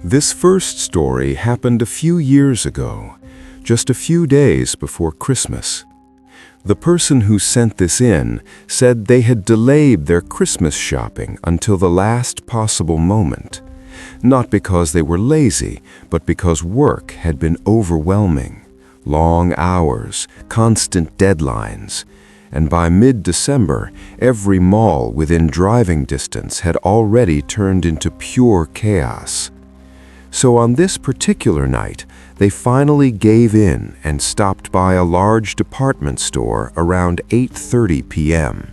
This first story happened a few years ago, just a few days before Christmas. The person who sent this in said they had delayed their Christmas shopping until the last possible moment, not because they were lazy, but because work had been overwhelming. Long hours, constant deadlines, and by mid-December, every mall within driving distance had already turned into pure chaos. So on this particular night, they finally gave in and stopped by a large department store around 8:30 p.m.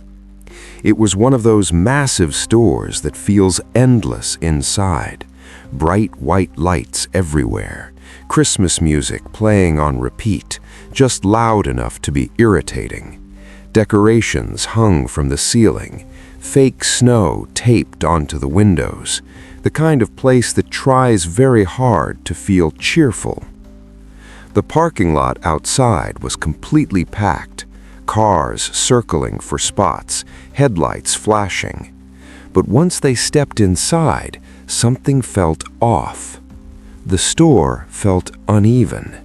It was one of those massive stores that feels endless inside. Bright white lights everywhere, Christmas music playing on repeat, just loud enough to be irritating. Decorations hung from the ceiling, fake snow taped onto the windows, the kind of place that tries very hard to feel cheerful. The parking lot outside was completely packed, cars circling for spots, headlights flashing. But once they stepped inside, something felt off. The store felt uneven.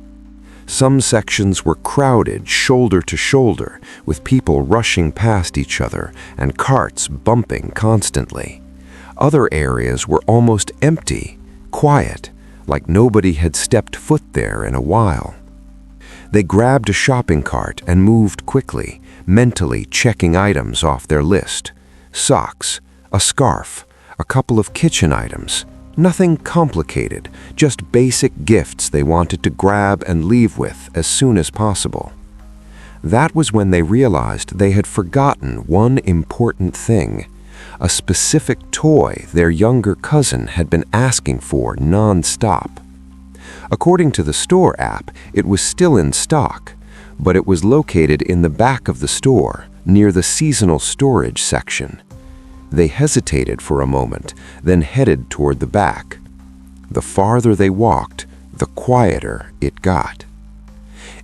Some sections were crowded shoulder to shoulder, with people rushing past each other and carts bumping constantly. Other areas were almost empty, quiet, like nobody had stepped foot there in a while. They grabbed a shopping cart and moved quickly, mentally checking items off their list. Socks, a scarf, a couple of kitchen items. Nothing complicated, just basic gifts they wanted to grab and leave with as soon as possible. That was when they realized they had forgotten one important thing. A specific toy their younger cousin had been asking for non-stop. According to the store app, it was still in stock, but it was located in the back of the store, near the seasonal storage section. They hesitated for a moment, then headed toward the back. The farther they walked, the quieter it got.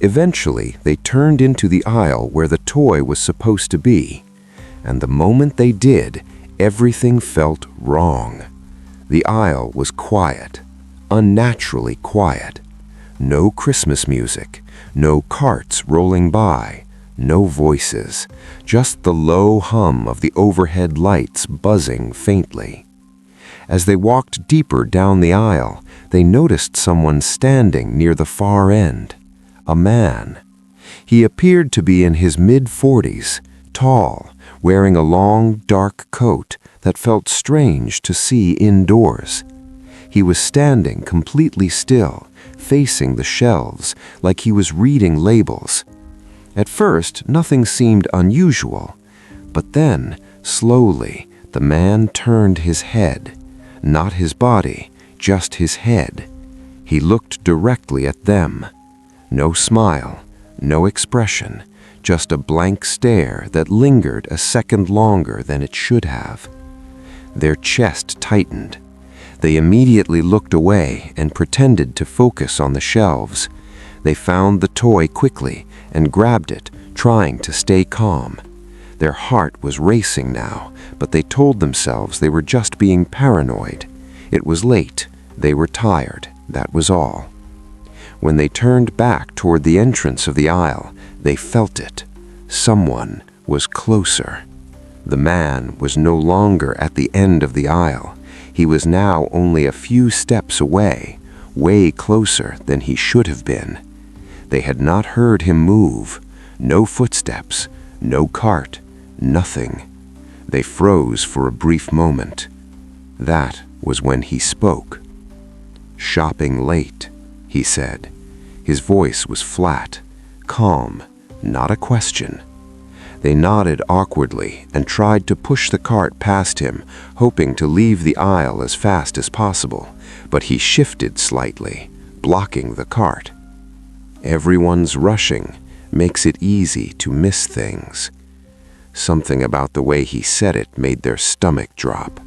Eventually, they turned into the aisle where the toy was supposed to be, and the moment they did, everything felt wrong. The aisle was quiet, unnaturally quiet. No Christmas music, no carts rolling by, no voices, just the low hum of the overhead lights buzzing faintly. As they walked deeper down the aisle, they noticed someone standing near the far end. A man. He appeared to be in his mid-40s, tall, wearing a long, dark coat that felt strange to see indoors. He was standing completely still, facing the shelves, like he was reading labels. At first, nothing seemed unusual, but then, slowly, the man turned his head. Not his body, just his head. He looked directly at them. No smile, no expression, just a blank stare that lingered a second longer than it should have. Their chest tightened. They immediately looked away and pretended to focus on the shelves. They found the toy quickly and grabbed it, trying to stay calm. Their heart was racing now, but they told themselves they were just being paranoid. It was late. They were tired. That was all. When they turned back toward the entrance of the aisle, they felt it. Someone was closer. The man was no longer at the end of the aisle. He was now only a few steps away, way closer than he should have been. They had not heard him move. No footsteps, no cart, nothing. They froze for a brief moment. That was when he spoke. "Shopping late," he said. His voice was flat, calm, not a question. They nodded awkwardly and tried to push the cart past him, hoping to leave the aisle as fast as possible, but he shifted slightly, blocking the cart. Everyone's rushing makes it easy to miss things. Something about the way he said it made their stomach drop.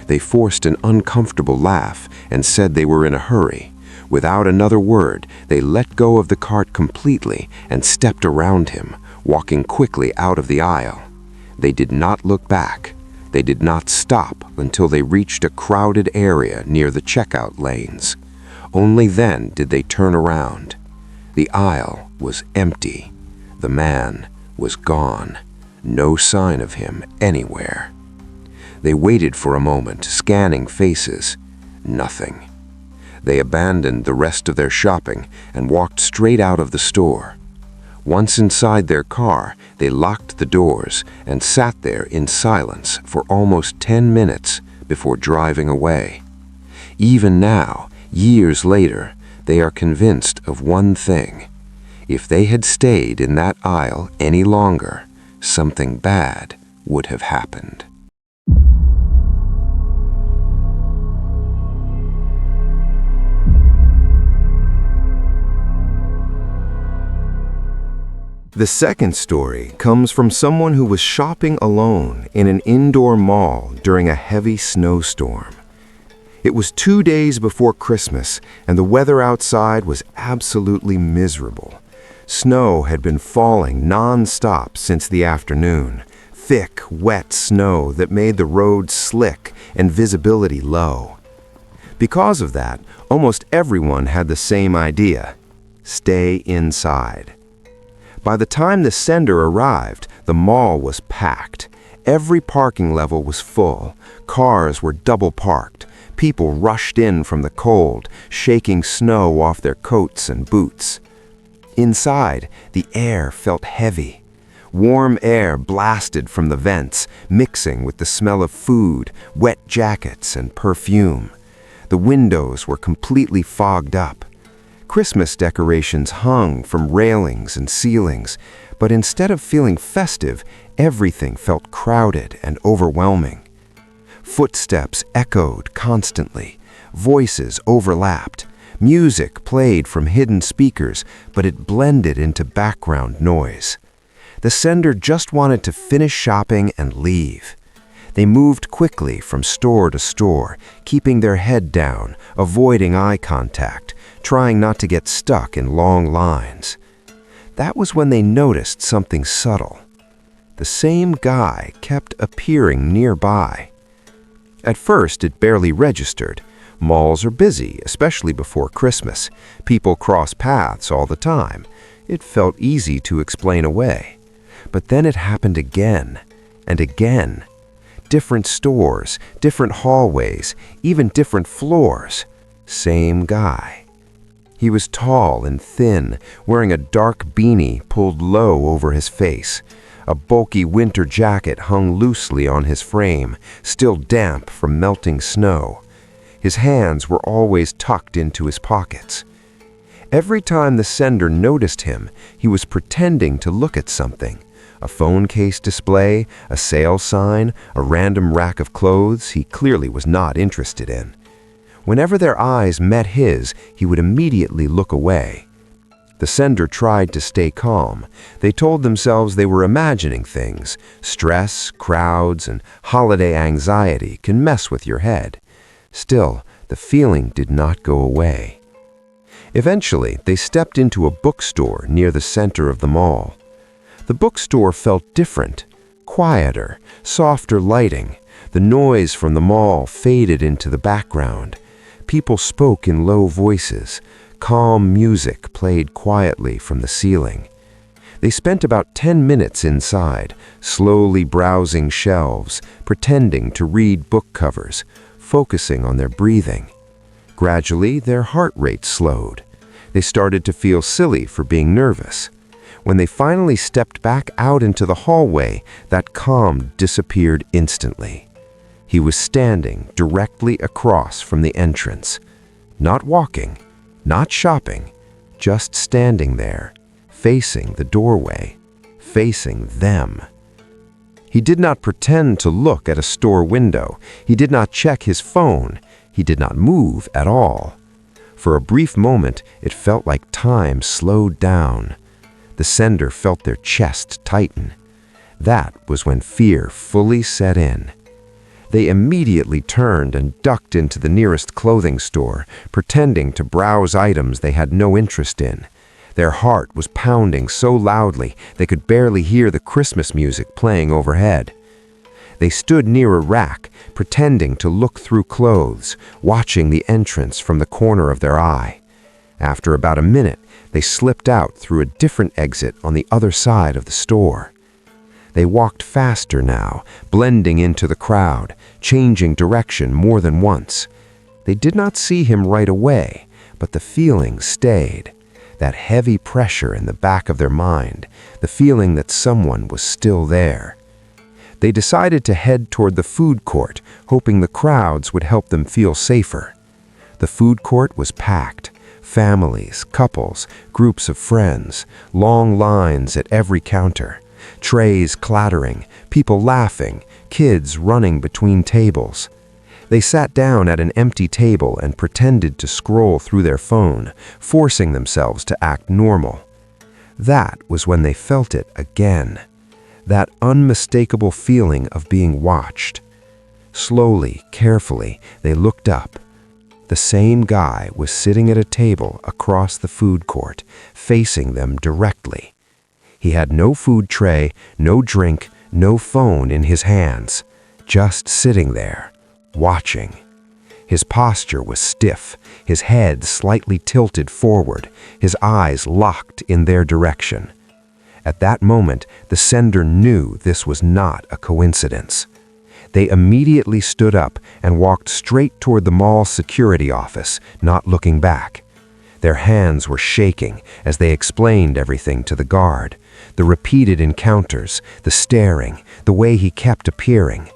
They forced an uncomfortable laugh and said they were in a hurry. Without another word, they let go of the cart completely and stepped around him, walking quickly out of the aisle. They did not look back, They did not stop until they reached a crowded area near the checkout lanes. Only then did they turn around. The aisle was empty. The man was gone. No sign of him anywhere. They waited for a moment, scanning faces. Nothing. They abandoned the rest of their shopping and walked straight out of the store. Once inside their car, they locked the doors and sat there in silence for almost 10 minutes before driving away. Even now, years later, they are convinced of one thing. If they had stayed in that aisle any longer, something bad would have happened. The second story comes from someone who was shopping alone in an indoor mall during a heavy snowstorm. It was 2 days before Christmas, and the weather outside was absolutely miserable. Snow had been falling non-stop since the afternoon, thick, wet snow that made the roads slick and visibility low. Because of that, almost everyone had the same idea: stay inside. By the time the sender arrived, the mall was packed. Every parking level was full. Cars were double parked. People rushed in from the cold, shaking snow off their coats and boots. Inside, the air felt heavy. Warm air blasted from the vents, mixing with the smell of food, wet jackets, and perfume. The windows were completely fogged up. Christmas decorations hung from railings and ceilings, but instead of feeling festive, everything felt crowded and overwhelming. Footsteps echoed constantly, voices overlapped, music played from hidden speakers, but it blended into background noise. The sender just wanted to finish shopping and leave. They moved quickly from store to store, keeping their head down, avoiding eye contact, trying not to get stuck in long lines. That was when they noticed something subtle. The same guy kept appearing nearby. At first, it barely registered. Malls are busy, especially before Christmas. People cross paths all the time. It felt easy to explain away. But then it happened again and again. Different stores, different hallways, even different floors. Same guy. He was tall and thin, wearing a dark beanie pulled low over his face. A bulky winter jacket hung loosely on his frame, still damp from melting snow. His hands were always tucked into his pockets. Every time the sender noticed him, he was pretending to look at something. A phone case display, a sale sign, a random rack of clothes he clearly was not interested in. Whenever their eyes met his, he would immediately look away. The sender tried to stay calm. They told themselves they were imagining things. Stress, crowds, and holiday anxiety can mess with your head. Still, the feeling did not go away. Eventually, they stepped into a bookstore near the center of the mall. The bookstore felt different, quieter, softer lighting. The noise from the mall faded into the background. People spoke in low voices. Calm music played quietly from the ceiling. They spent about 10 minutes inside, slowly browsing shelves, pretending to read book covers, focusing on their breathing. Gradually, their heart rate slowed. They started to feel silly for being nervous. When they finally stepped back out into the hallway, that calm disappeared instantly. He was standing directly across from the entrance, not walking, not shopping, just standing there, facing the doorway, facing them. He did not pretend to look at a store window. He did not check his phone. He did not move at all. For a brief moment, it felt like time slowed down. The sender felt their chest tighten. That was when fear fully set in. They immediately turned and ducked into the nearest clothing store, pretending to browse items they had no interest in. Their heart was pounding so loudly they could barely hear the Christmas music playing overhead. They stood near a rack, pretending to look through clothes, watching the entrance from the corner of their eye. After about a minute, they slipped out through a different exit on the other side of the store. They walked faster now, blending into the crowd, changing direction more than once. They did not see him right away, but the feeling stayed. That heavy pressure in the back of their mind, the feeling that someone was still there. They decided to head toward the food court, hoping the crowds would help them feel safer. The food court was packed. Families, couples, groups of friends, long lines at every counter, trays clattering, people laughing, kids running between tables. They sat down at an empty table and pretended to scroll through their phone, forcing themselves to act normal. That was when they felt it again. That unmistakable feeling of being watched. Slowly, carefully, they looked up. The same guy was sitting at a table across the food court, facing them directly. He had no food tray, no drink, no phone in his hands, just sitting there, watching. His posture was stiff, his head slightly tilted forward, his eyes locked in their direction. At that moment, the sender knew this was not a coincidence. They immediately stood up and walked straight toward the mall security office, not looking back. Their hands were shaking as they explained everything to the guard. The repeated encounters, the staring, the way he kept appearing.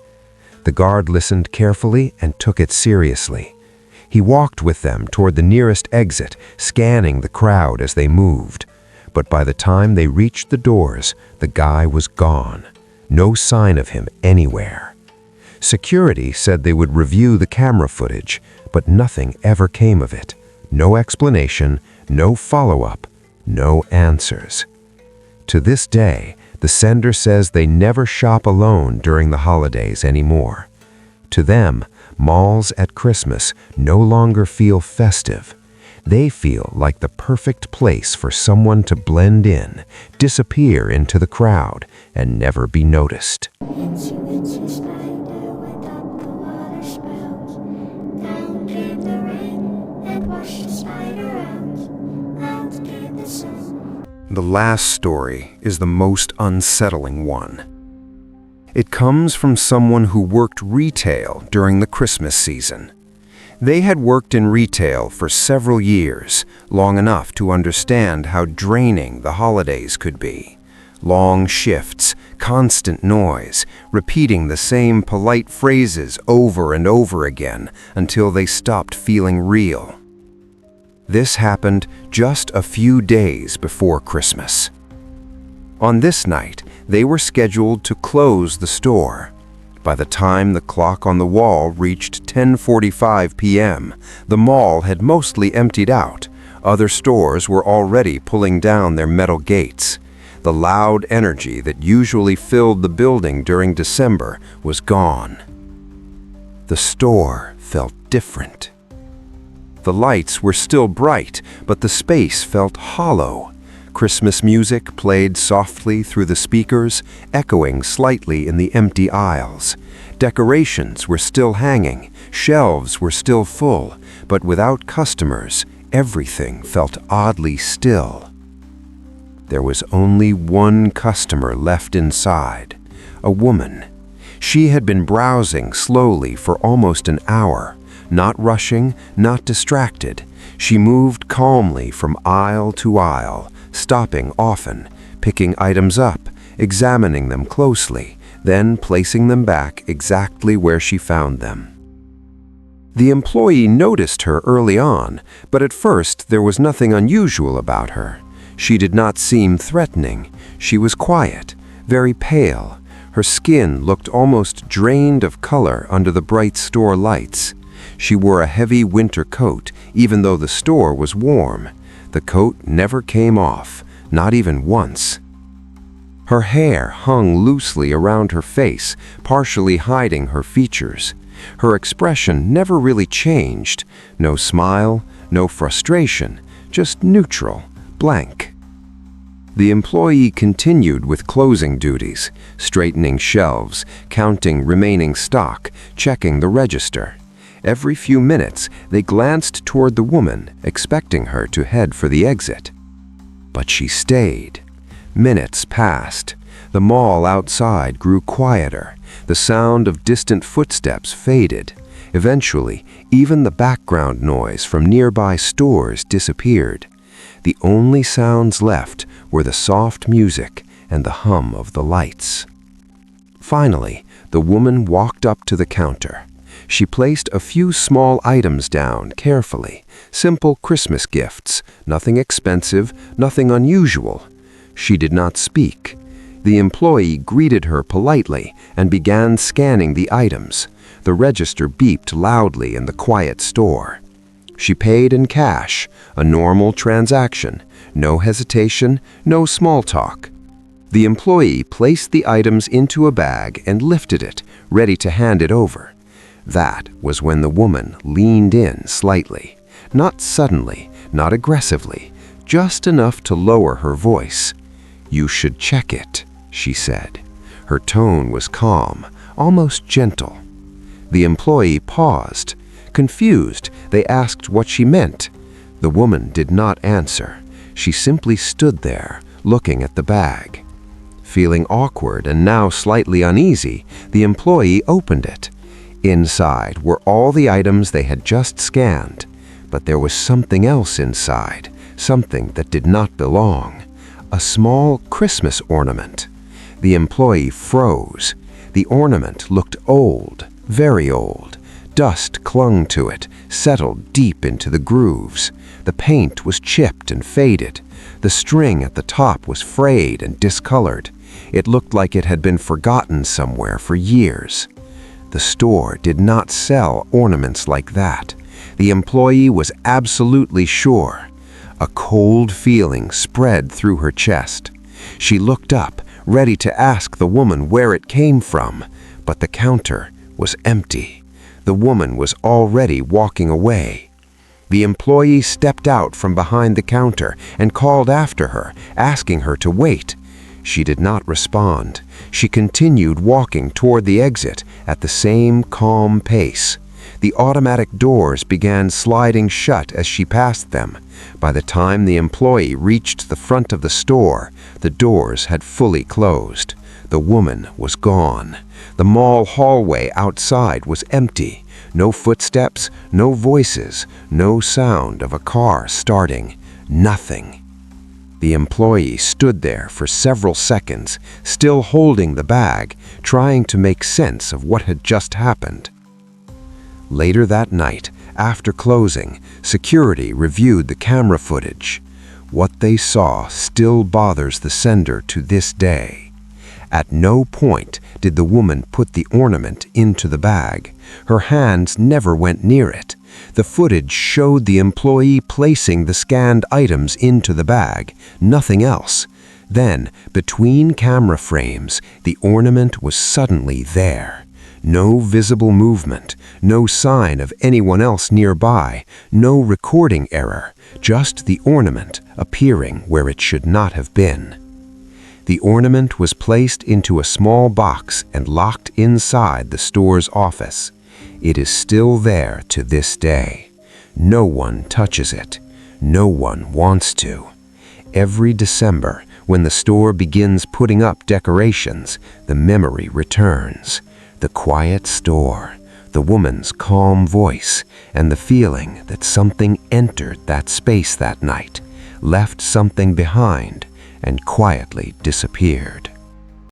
The guard listened carefully and took it seriously. He walked with them toward the nearest exit, scanning the crowd as they moved. But by the time they reached the doors, the guy was gone. No sign of him anywhere. Security said they would review the camera footage, but nothing ever came of it. No explanation, no follow-up, no answers. To this day, the sender says they never shop alone during the holidays anymore. To them, malls at Christmas no longer feel festive. They feel like the perfect place for someone to blend in, disappear into the crowd, and never be noticed. The last story is the most unsettling one. It comes from someone who worked retail during the Christmas season. They had worked in retail for several years, long enough to understand how draining the holidays could be. Long shifts, constant noise, repeating the same polite phrases over and over again until they stopped feeling real. This happened just a few days before Christmas. On this night, they were scheduled to close the store. By the time the clock on the wall reached 10:45 p.m., the mall had mostly emptied out. Other stores were already pulling down their metal gates. The loud energy that usually filled the building during December was gone. The store felt different. The lights were still bright, but the space felt hollow. Christmas music played softly through the speakers, echoing slightly in the empty aisles. Decorations were still hanging, shelves were still full, but without customers, everything felt oddly still. There was only one customer left inside, a woman. She had been browsing slowly for almost an hour. Not rushing, not distracted, she moved calmly from aisle to aisle, stopping often, picking items up, examining them closely, then placing them back exactly where she found them. The employee noticed her early on, but at first there was nothing unusual about her. She did not seem threatening. She was quiet, very pale. Her skin looked almost drained of color under the bright store lights. She wore a heavy winter coat, even though the store was warm. The coat never came off, not even once. Her hair hung loosely around her face, partially hiding her features. Her expression never really changed. No smile, no frustration, just neutral, blank. The employee continued with closing duties, straightening shelves, counting remaining stock, checking the register. Every few minutes, they glanced toward the woman, expecting her to head for the exit. But she stayed. Minutes passed. The mall outside grew quieter. The sound of distant footsteps faded. Eventually, even the background noise from nearby stores disappeared. The only sounds left were the soft music and the hum of the lights. Finally, the woman walked up to the counter. She placed a few small items down carefully, simple Christmas gifts, nothing expensive, nothing unusual. She did not speak. The employee greeted her politely and began scanning the items. The register beeped loudly in the quiet store. She paid in cash, a normal transaction, no hesitation, no small talk. The employee placed the items into a bag and lifted it, ready to hand it over. That was when the woman leaned in slightly, not suddenly, not aggressively, just enough to lower her voice. "You should check it," she said. Her tone was calm, almost gentle. The employee paused. Confused, they asked what she meant. The woman did not answer. She simply stood there, looking at the bag. Feeling awkward and now slightly uneasy, the employee opened it. Inside were all the items they had just scanned, but there was something else inside, something that did not belong. A small Christmas ornament. The employee froze. The ornament looked old, very old. Dust clung to it, settled deep into the grooves. The paint was chipped and faded. The string at the top was frayed and discolored. It looked like it had been forgotten somewhere for years. The store did not sell ornaments like that. The employee was absolutely sure. A cold feeling spread through her chest. She looked up, ready to ask the woman where it came from, but the counter was empty. The woman was already walking away. The employee stepped out from behind the counter and called after her, asking her to wait. She did not respond. She continued walking toward the exit at the same calm pace. The automatic doors began sliding shut as she passed them. By the time the employee reached the front of the store, the doors had fully closed. The woman was gone. The mall hallway outside was empty. No footsteps, no voices, no sound of a car starting. Nothing. The employee stood there for several seconds, still holding the bag, trying to make sense of what had just happened. Later that night, after closing, security reviewed the camera footage. What they saw still bothers the sender to this day. At no point did the woman put the ornament into the bag. Her hands never went near it. The footage showed the employee placing the scanned items into the bag, nothing else. Then, between camera frames, the ornament was suddenly there. No visible movement, no sign of anyone else nearby, no recording error, just the ornament appearing where it should not have been. The ornament was placed into a small box and locked inside the store's office. It is still there to this day. No one touches it. No one wants to. Every December, when the store begins putting up decorations, the memory returns. The quiet store, the woman's calm voice, and the feeling that something entered that space that night, left something behind, and quietly disappeared.